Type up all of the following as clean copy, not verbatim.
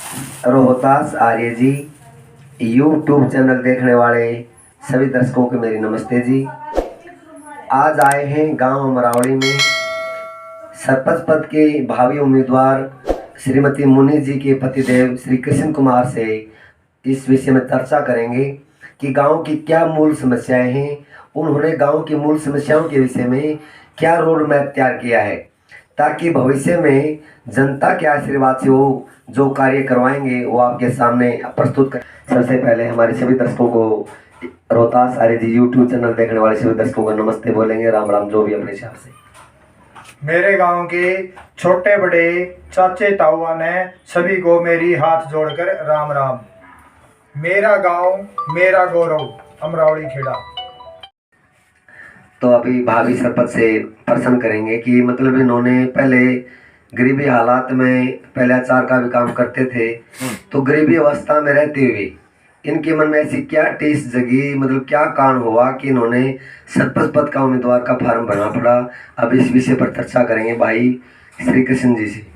रोहतास आर्य जी YouTube channel देखने वाले सभी दर्शकों को मेरी नमस्ते जी। आज आए हैं गांव अमरावली में सरपंच पद के भावी उम्मीदवार श्रीमती मुनि जी के पतिदेव श्री कृष्ण कुमार से इस विषय में चर्चा करेंगे कि गांव की क्या मूल समस्याएं हैं, उन्होंने गांव की मूल समस्याओं के विषय में क्या रोड मैप तैयार किया है, ताकि भविष्य में जनता के आशीर्वाद से वो जो कार्य करवाएंगे वो आपके सामने प्रस्तुत कर। सबसे पहले हमारे सभी दर्शकों को, रोहतास आर्य जी यूट्यूब चैनल देखने वाले सभी दर्शकों को नमस्ते बोलेंगे, राम राम, जो भी अपने हिसाब से। मेरे गांव के छोटे बड़े चाचे ताऊआ ने सभी को मेरी हाथ जोड़कर राम राम। मेरा गांव मेरा गौरव, अमरावली खेड़ा। तो अभी भाभी सरपंच से प्रश्न करेंगे कि मतलब इन्होंने पहले गरीबी हालात में पहले अचार का भी काम करते थे, तो गरीबी अवस्था में रहते हुए इनके मन में ऐसी क्या टीस जगी, मतलब क्या कारण हुआ कि इन्होंने सरपंच पद का उम्मीदवार का फार्म भरना पड़ा। अब इस विषय पर चर्चा करेंगे भाई श्री कृष्ण जी से।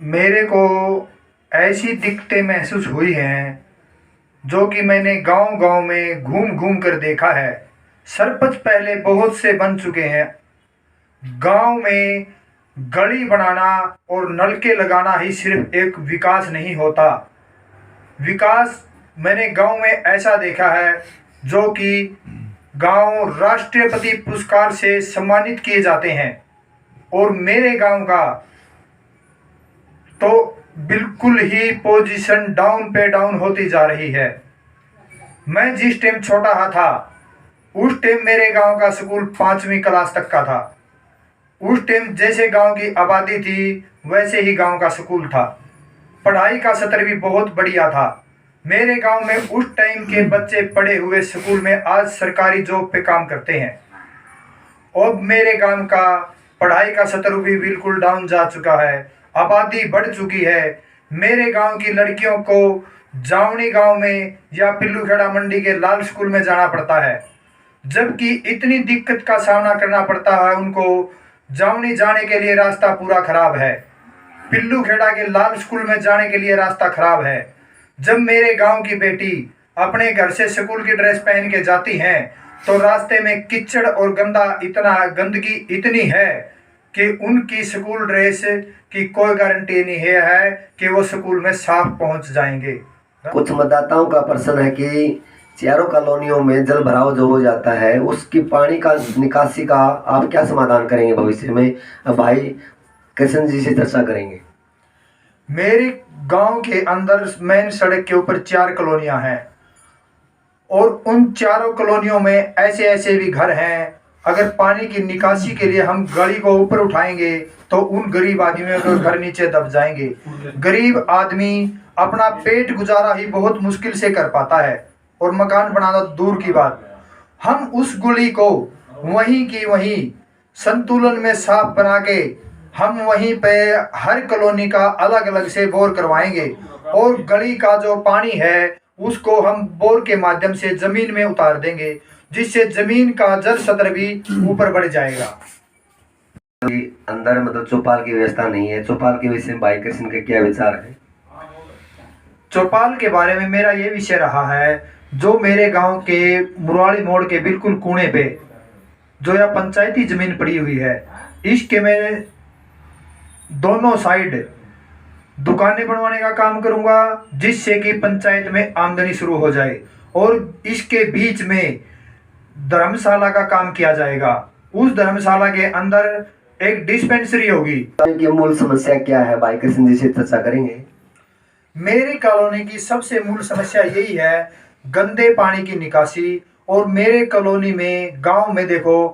मेरे को ऐसी दिक्कतें महसूस हुई हैं जो कि मैंने गांव गांव में घूम घूम कर देखा है। सरपंच पहले बहुत से बन चुके हैं। गांव में गली बनाना और नलके लगाना ही सिर्फ एक विकास नहीं होता। विकास मैंने गांव में ऐसा देखा है जो कि गांव राष्ट्रपति पुरस्कार से सम्मानित किए जाते हैं, और मेरे गांव का तो बिल्कुल ही पोजीशन डाउन पे डाउन होती जा रही है। मैं जिस टाइम छोटा था उस टाइम मेरे गांव का स्कूल 5वीं क्लास तक का था। उस टाइम जैसे गांव की आबादी थी वैसे ही गांव का स्कूल था। पढ़ाई का स्तर भी बहुत बढ़िया था। मेरे गांव में उस टाइम के बच्चे पढ़े हुए स्कूल में आज सरकारी जॉब पे काम करते हैं। अब मेरे गांव का पढ़ाई का स्तर भी बिल्कुल डाउन जा चुका है। आबादी बढ़ चुकी है। मेरे गांव की लड़कियों को जावनी गांव में या पिल्लूखेड़ा मंडी के लाल स्कूल में जाना पड़ता है, जबकि इतनी दिक्कत का सामना करना पड़ता है उनको। जावनी जाने के लिए रास्ता पूरा खराब है, पिल्लूखेड़ा के लाल स्कूल में जाने के लिए रास्ता खराब है। जब मेरे गांव की बेटी अपने घर से स्कूल की ड्रेस पहन के जाती हैं तो रास्ते में कीचड़ और गंदगी इतनी है कि उनकी स्कूल ड्रेस की कोई गारंटी नहीं है कि वो स्कूल में साफ पहुंच जाएंगे। कुछ मतदाताओं का प्रश्न है कि चारों कॉलोनियों में जल भराव जो हो जाता है, उसकी पानी का निकासी का आप क्या समाधान करेंगे भविष्य में। अब भाई कृष्ण जी से चर्चा करेंगे। मेरे गांव के अंदर मेन सड़क के ऊपर 4 कॉलोनियां हैं, और उन चारों कॉलोनियों में ऐसे ऐसे भी घर हैं। अगर पानी की निकासी के लिए हम गाड़ी को ऊपर उठाएंगे तो उन गरीब आदमियों के घर नीचे दब जाएंगे। गरीब आदमी अपना पेट गुजारा ही बहुत मुश्किल से कर पाता है, और मकान बनाना दूर की बात। हम उस गली को वहीं की वहीं संतुलन में साफ बना के हम वहीं पे हर कॉलोनी का अलग अलग से बोर करवाएंगे, और गली का जो पानी है उसको हम बोर के माध्यम से जमीन में उतार देंगे, जिससे जमीन का जल स्तर भी ऊपर बढ़ जाएगा। अंदर मतलब चौपाल की व्यवस्था नहीं है, चौपाल के विषय में भाई कृष्ण के क्या विचार है। चौपाल के बारे में मेरा ये विषय रहा है, जो मेरे गांव के मुराली मोड़ के बिल्कुल कोने पे जो यह पंचायती जमीन पड़ी हुई है, इसके मैं दोनों साइड दुकानें बनवाने का काम करूंगा, जिससे कि पंचायत में आमदनी शुरू हो जाए, और इसके बीच में धर्मशाला का काम किया जाएगा। उस धर्मशाला के अंदर एक डिस्पेंसरी होगी। की मूल समस्या क्या है भाई कृष्ण जी से चर्चा करेंगे। मेरी कॉलोनी की सबसे मूल समस्या यही है, गंदे पानी की निकासी। और मेरे कॉलोनी में गांव में देखो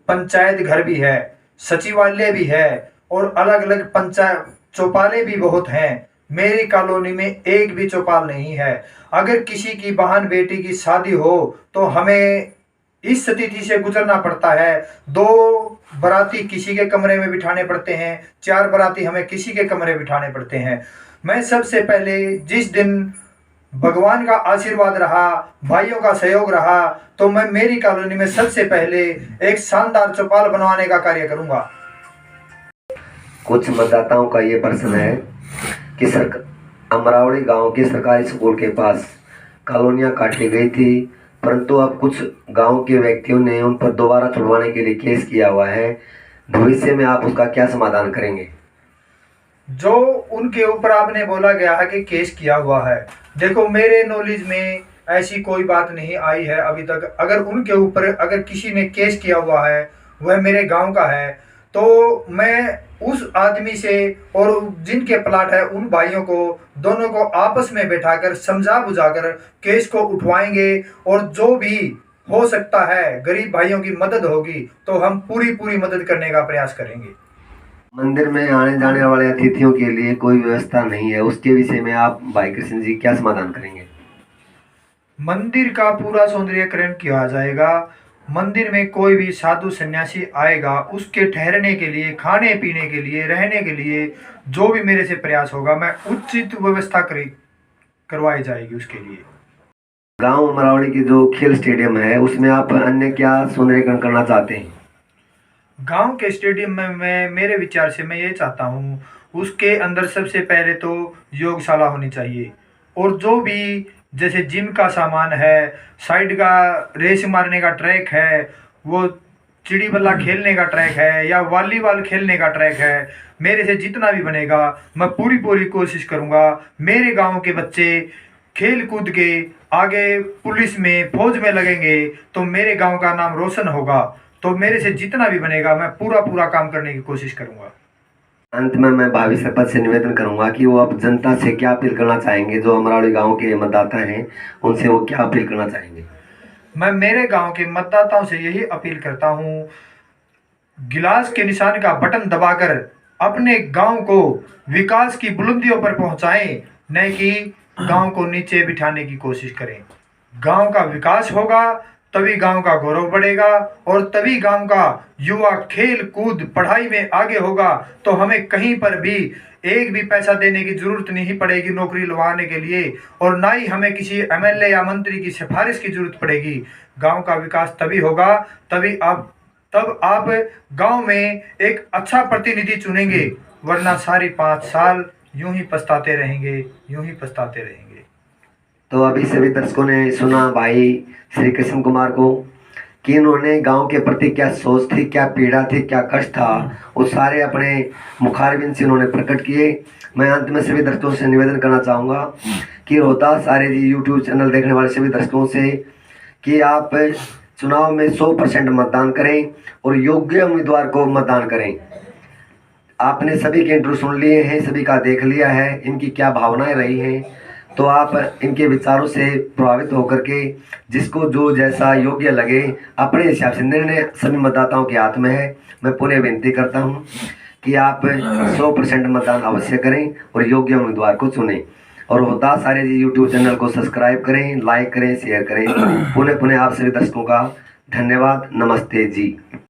पंचायत घर भी है, सचिवालय भी है, और अलग अलग पंचायत चौपाले भी बहुत हैं। मेरी कॉलोनी में एक भी चौपाल नहीं है। अगर किसी की बहन बेटी की शादी हो तो हमें इस स्थिति से गुजरना पड़ता है। 2 बाराती किसी के कमरे में बिठाने पड़ते हैं, 4 बाराती हमें किसी के कमरे बिठाने पड़ते हैं। मैं सबसे पहले जिस दिन भगवान का आशीर्वाद रहा, भाइयों का सहयोग रहा, तो मैं मेरी कॉलोनी में सबसे पहले एक शानदार चौपाल बनवाने का कार्य करूंगा। कुछ मतदाताओं का ये प्रश्न है कि अमरावली गांव के सरकारी स्कूल के पास कॉलोनियां काटी गई थी, परंतु अब कुछ गांव के व्यक्तियों ने उन पर दोबारा छुड़वाने के लिए केस किया हुआ है। भविष्य में आप उसका क्या समाधान करेंगे? जो उनके ऊपर आपने बोला गया है कि केस किया हुआ है, देखो मेरे नॉलेज में ऐसी कोई बात नहीं आई है अभी तक। अगर उनके ऊपर अगर किसी ने केस किया हुआ है, वह मेरे गांव का है, तो मैं उस आदमी से और जिनके प्लाट है उन भाइयों को दोनों को आपस में बैठाकर समझा बुझाकर केस को उठवाएंगे। और जो भी हो सकता है गरीब भाइयों की मदद होगी तो हम पूरी मदद करने का प्रयास करेंगे। मंदिर में आने जाने वाले अतिथियों के लिए कोई व्यवस्था नहीं है, उसके विषय में आप भाई कृष्ण जी क्या समाधान करेंगे? मंदिर का पूरा सौंदर्यीकरण किया जाएगा। मंदिर में कोई भी साधु सन्यासी आएगा, उसके ठहरने के लिए, खाने पीने के लिए, रहने के लिए जो भी मेरे से प्रयास होगा, मैं उचित व्यवस्था करवाई जाएगी उसके लिए। गांव अमरावली की जो खेल स्टेडियम है उसमें आप अन्य क्या सौंदर्यीकरण करना चाहते हैं? गांव के स्टेडियम में मैं मेरे विचार से मैं ये चाहता हूँ उसके अंदर सबसे पहले तो योगशाला होनी चाहिए। और जो भी जैसे जिम का सामान है, साइड का रेस मारने का ट्रैक है, वो चिड़ी बल्ला खेलने का ट्रैक है या वॉलीबॉल खेलने का ट्रैक है, मेरे से जितना भी बनेगा मैं पूरी कोशिश करूँगा। मेरे गांव के बच्चे खेल कूद के आगे पुलिस में फौज में लगेंगे तो मेरे गांव का नाम रोशन होगा। तो मेरे से जितना भी बनेगा मैं पूरा काम करने की कोशिश करूंगा। अंत में मैं भावी सरपंच से निवेदन करूंगा कि वो अब जनता से क्या अपील करना चाहेंगे, जो अमरावली गांव के मतदाता हैं उनसे वो क्या अपील करना चाहेंगे? मैं मेरे गांव के मतदाताओं से यही अपील करता हूं, गिलास के निशान का बटन दबाकर अपने गांव को विकास की बुलंदियों पर पहुंचाएं, न कि गांव को नीचे बिठाने की कोशिश करें। गांव का विकास होगा तभी गांव का गौरव बढ़ेगा और तभी गांव का युवा खेल कूद पढ़ाई में आगे होगा। तो हमें कहीं पर भी एक भी पैसा देने की जरूरत नहीं पड़ेगी नौकरी लवाने के लिए, और ना ही हमें किसी एमएलए या मंत्री की सिफारिश की जरूरत पड़ेगी। गांव का विकास तभी होगा तब आप गांव में एक अच्छा प्रतिनिधि चुनेंगे, वरना सारी 5 साल यूं ही पछताते रहेंगे। तो अभी सभी दर्शकों ने सुना भाई श्री कृष्ण कुमार को कि इन्होंने गांव के प्रति क्या सोच थी, क्या पीड़ा थी, क्या कष्ट था, वो सारे अपने मुखारबिंद से इन्होंने प्रकट किए। मैं अंत में सभी दर्शकों से निवेदन करना चाहूँगा कि रोहतास आर्य जी यूट्यूब चैनल देखने वाले सभी दर्शकों से कि आप चुनाव में 100% मतदान करें और योग्य उम्मीदवार को मतदान करें। आपने सभी के इंटरव्यू सुन लिए हैं, सभी का देख लिया है, इनकी क्या भावनाएं रही हैं, तो आप इनके विचारों से प्रभावित होकर के जिसको जो जैसा योग्य लगे अपने हिसाब से निर्णय सभी मतदाताओं के हाथ में है। मैं पुनः विनती करता हूं कि आप 100% मतदान अवश्य करें और योग्य उम्मीदवार को चुनें। और रोहतास आर्य जी यूट्यूब चैनल को सब्सक्राइब करें, लाइक करें, शेयर करें। पुनः आप सभी दर्शकों का धन्यवाद। नमस्ते जी।